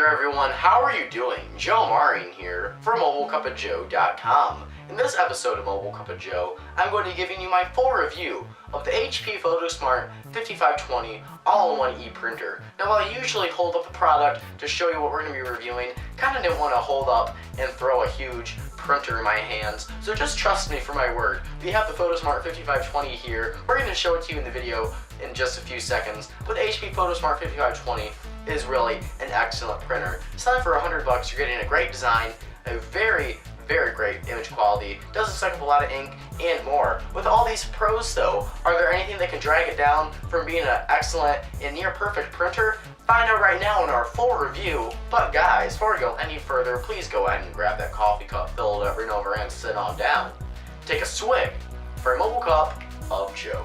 there everyone, how are you doing? Joe Marin here for MobileCupOfJoe.com. In this episode of Mobile Cup of Joe, I'm going to be giving you my full review of the HP Photosmart 5520 all-in-one e-printer. Now while I usually hold up the product to show you what we're going to be reviewing, kind of didn't want to hold up and throw a huge printer in my hands, so just trust me for my word. We have the Photosmart 5520 here. We're going to show it to you in the video in just a few seconds, but the HP Photosmart 5520 is really an excellent printer. Selling for $100, you're getting a great design, a very great image quality, doesn't suck up a lot of ink, and more. With all these pros though, are there anything that can drag it down from being an excellent and near perfect printer? Find out right now in our full review. But guys, before we go any further, please go ahead and grab that coffee cup, fill it up, right over, and sit on down. Take a swig for a Mobile Cup of Joe.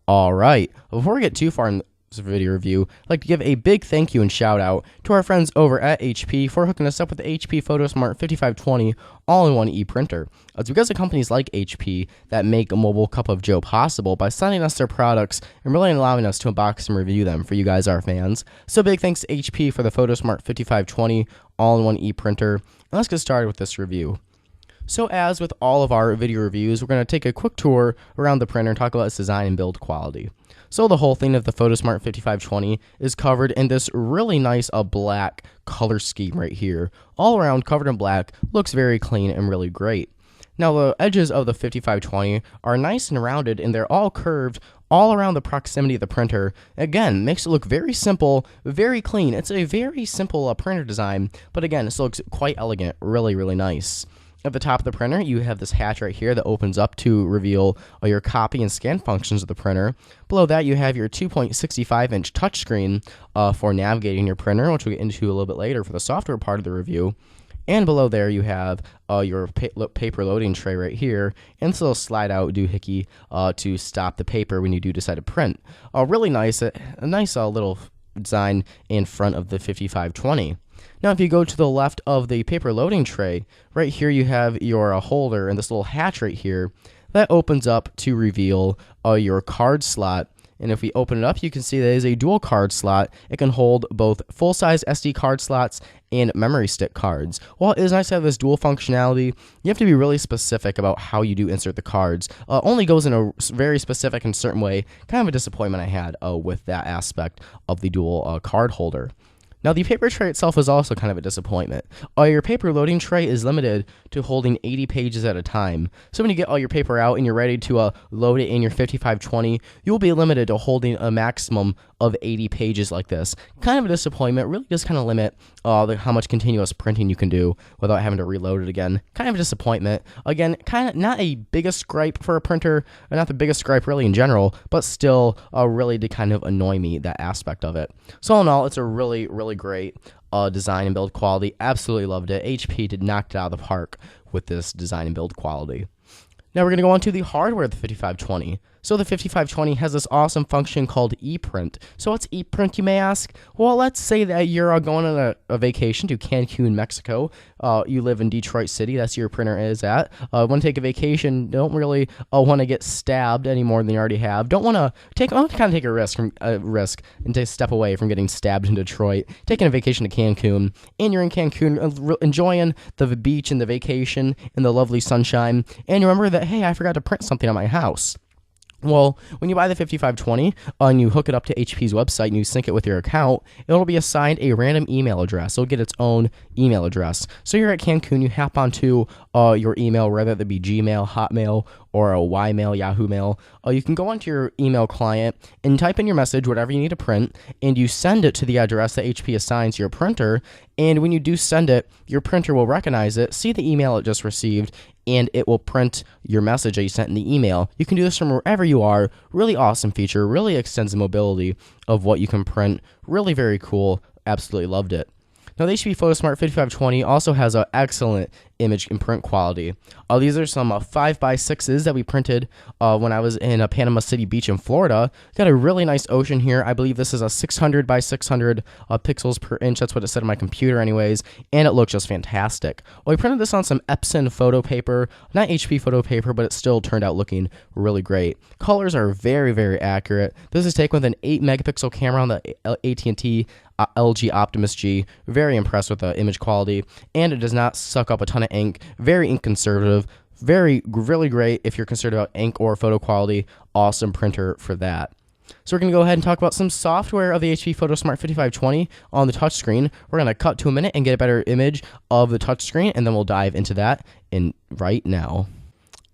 Alright, before we get too far in this video review, I'd like to give a big thank you and shout out to our friends over at HP for hooking us up with the HP Photosmart 5520 all-in-one e-printer. It's because of companies like HP that make a Mobile Cup of Joe possible by sending us their products and really allowing us to unbox and review them for you guys, our fans. So big thanks to HP for the Photosmart 5520 all-in-one e-printer. And let's get started with this review. So as with all of our video reviews, we're going to take a quick tour around the printer and talk about its design and build quality. So the whole thing of the Photosmart 5520 is covered in this really nice black color scheme right here. All around covered in black, looks very clean and really great. Now the edges of the 5520 are nice and rounded, and they're all curved all around the proximity of the printer. Again, makes it look very simple, very clean. It's a very simple printer design, but again, this looks quite elegant, really nice. At the top of the printer, you have this hatch right here that opens up to reveal your copy and scan functions of the printer. Below that, you have your 2.65-inch touchscreen for navigating your printer, which we'll get into a little bit later for the software part of the review. And below there, you have your paper loading tray right here, and this little slide-out doohickey to stop the paper when you do decide to print. Really nice, a nice little design in front of the 5520. Now, if you go to the left of the paper loading tray, right here you have your holder and this little hatch right here that opens up to reveal your card slot. And if we open it up, you can see that it is a dual card slot. It can hold both full-size SD card slots and memory stick cards. While it is nice to have this dual functionality, you have to be really specific about how you do insert the cards. Only goes in a very specific and certain way. Kind of a disappointment I had with that aspect of the dual card holder. Now, the paper tray itself is also kind of a disappointment. Your paper loading tray is limited to holding 80 pages at a time. So when you get all your paper out and you're ready to load it in your 5520, you'll be limited to holding a maximum of 80 pages like this. Kind of a disappointment. Really does kind of limit how much continuous printing you can do without having to reload it again. Kind of a disappointment. Again, kind of not a biggest gripe for a printer, or not the biggest gripe really in general, but still really did kind of annoy me, that aspect of it. So all in all, it's a really great design and build quality. Absolutely loved it. HP did knock it out of the park with this design and build quality. Now we're going to go on to the hardware of the 5520. So the 5520 has this awesome function called ePrint. So what's ePrint, you may ask? Well, let's say that you're going on a vacation to Cancun, Mexico. You live in Detroit City. That's where your printer is at. Want to take a vacation. Don't really want to get stabbed any more than you already have. Don't want to take a risk and take a step away from getting stabbed in Detroit. Taking a vacation to Cancun, and you're in Cancun enjoying the beach and the vacation and the lovely sunshine. And you remember that, hey, I forgot to print something on my house. Well, when you buy the 5520 and you hook it up to HP's website and you sync it with your account, it'll be assigned a random email address. It'll get its own email address. So you're at Cancun, you hop onto your email, whether it be Gmail, Hotmail, or a Ymail, Yahoo Mail. You can go onto your email client and type in your message, whatever you need to print, and you send it to the address that HP assigns to your printer. And when you do send it, your printer will recognize it, see the email it just received, and it will print your message that you sent in the email. You can do this from wherever you are. Really awesome feature. Really extends the mobility of what you can print. Really very cool. Absolutely loved it. Now, the HP Photosmart 5520 also has an excellent image and print quality. These are some 5x6s that we printed when I was in Panama City Beach in Florida. Got a really nice ocean here. I believe this is a 600 by 600 pixels per inch. That's what it said on my computer anyways, and it looks just fantastic. Well, we printed this on some Epson photo paper, not HP photo paper, but it still turned out looking really great. Colors are very, very accurate. This is taken with an 8 megapixel camera on the AT&T LG Optimus G. Very impressed with the image quality, and it does not suck up a ton of ink. Very ink conservative. Really great if you're concerned about ink or photo quality. Awesome printer for that. So we're going to go ahead and talk about some software of the HP Photosmart 5520 on the touchscreen. We're going to cut to a minute and get a better image of the touchscreen, and then we'll dive into that right now.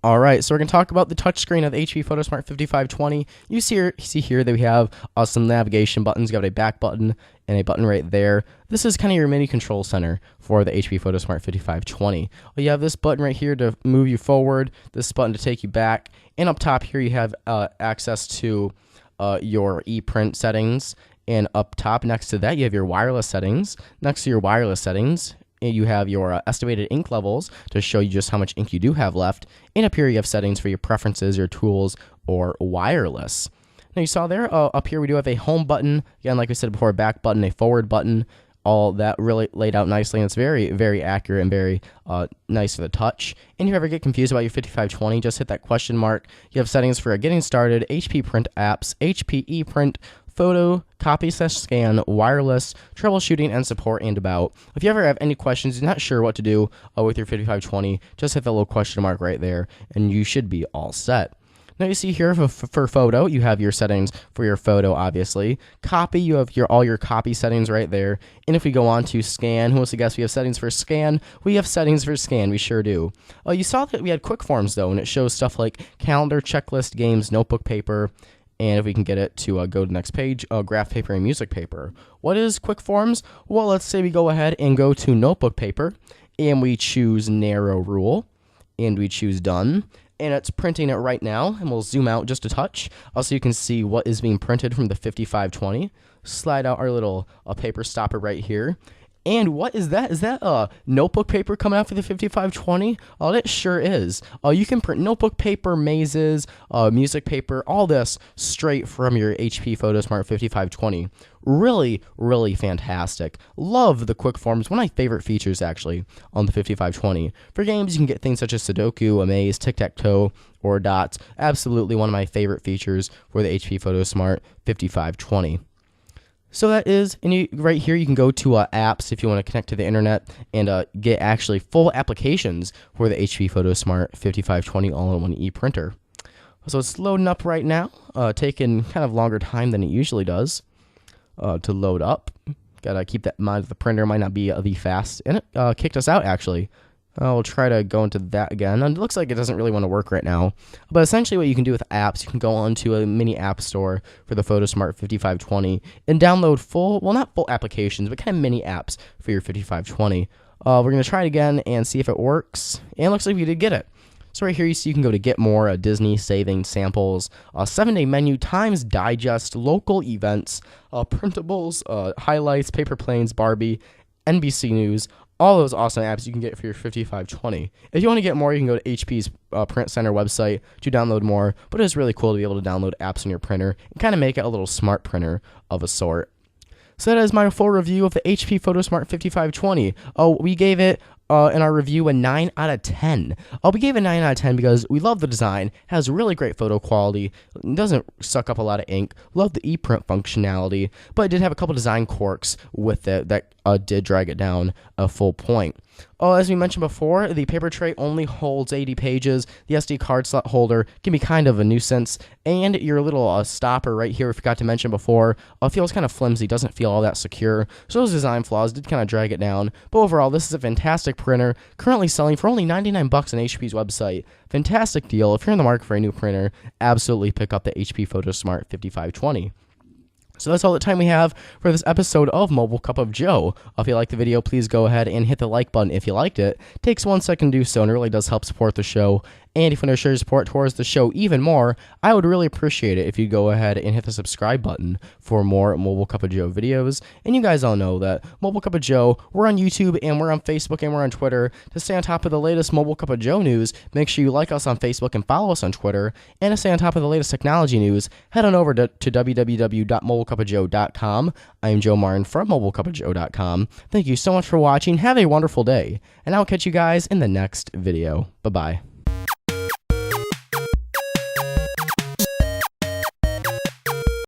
All right, so we're going to talk about the touchscreen of the HP Photosmart 5520. You see here that we have some navigation buttons. You got a back button and a button right there. This is kind of your mini control center for the HP Photosmart 5520. Well, you have this button right here to move you forward, this button to take you back, and up top here you have access to your ePrint settings, and up top next to that you have your wireless settings. Next to your wireless settings, you have your estimated ink levels to show you just how much ink you do have left. And up here you have settings for your preferences, your tools, or wireless. Now you saw there, up here we do have a home button. Again, like we said before, a back button, a forward button. All that really laid out nicely, and it's very, very accurate and very nice for the touch. And if you ever get confused about your 5520, just hit that question mark. You have settings for getting started, HP print apps, HP ePrint, photo, copy/scan, wireless, troubleshooting, and support, and about. If you ever have any questions, you're not sure what to do with your 5520, just hit that little question mark right there, and you should be all set. Now you see here for photo, you have your settings for your photo, obviously. Copy, you have all your copy settings right there. And if we go on to scan, who wants to guess we have settings for scan? We have settings for scan, we sure do. You saw that we had quick forms though, and it shows stuff like calendar, checklist, games, notebook paper, and if we can get it to go to the next page, graph paper and music paper. What is quick forms? Well, let's say we go ahead and go to notebook paper, and we choose narrow rule, and we choose done. And it's printing it right now, and we'll zoom out just a touch so you can see what is being printed from the 5520. Slide out our little paper stopper right here. And what is that? Is that notebook paper coming out for the 5520? Oh, it sure is. You can print notebook paper, mazes, music paper, all this straight from your HP Photosmart 5520. Really, really fantastic. Love the quick forms. One of my favorite features, actually, on the 5520. For games, you can get things such as Sudoku, Amaze, Tic-Tac-Toe, or Dots. Absolutely one of my favorite features for the HP Photosmart 5520. So that is, and right here you can go to apps if you want to connect to the internet and get actually full applications for the HP Photosmart 5520 all-in-one e-printer. So it's loading up right now, taking kind of longer time than it usually does to load up. Gotta keep that in mind, the printer might not be the fast, and it kicked us out actually. We'll try to go into that again. And it looks like it doesn't really want to work right now. But essentially what you can do with apps, you can go onto a mini app store for the Photosmart 5520 and download not full applications, but kind of mini apps for your 5520. We're going to try it again and see if it works. And it looks like we did get it. So right here you see you can go to Get More, Disney, Saving, Samples, 7-day menu, Times, Digest, Local Events, Printables, Highlights, Paper Planes, Barbie, NBC News, all those awesome apps you can get for your 5520. If you want to get more, you can go to HP's Print Center website to download more, but it's really cool to be able to download apps on your printer and kind of make it a little smart printer of a sort. So that is my full review of the HP Photosmart 5520. We gave it in our review a 9 out of 10. We gave it a 9 out of 10 because we love the design, has really great photo quality, doesn't suck up a lot of ink, love the ePrint functionality, but it did have a couple design quirks with it that did drag it down a full point. As we mentioned before, the paper tray only holds 80 pages. The SD card slot holder can be kind of a nuisance. And your little stopper right here, we forgot to mention before, feels kind of flimsy, doesn't feel all that secure. So those design flaws did kind of drag it down. But overall, this is a fantastic printer, currently selling for only $99 on HP's website. Fantastic deal. If you're in the market for a new printer, absolutely pick up the HP Photosmart 5520. So that's all the time we have for this episode of Mobile Cup of Joe. If you liked the video, please go ahead and hit the like button if you liked it. It takes 1 second to do so, and it really does help support the show. And if you want to show your support towards the show even more, I would really appreciate it if you go ahead and hit the subscribe button for more Mobile Cup of Joe videos. And you guys all know that Mobile Cup of Joe, we're on YouTube and we're on Facebook and we're on Twitter. To stay on top of the latest Mobile Cup of Joe news, make sure you like us on Facebook and follow us on Twitter. And to stay on top of the latest technology news, head on over to www.MobileCupOfJoe.com. I am Joe Martin from MobileCupOfJoe.com. Thank you so much for watching. Have a wonderful day, and I'll catch you guys in the next video. Bye-bye.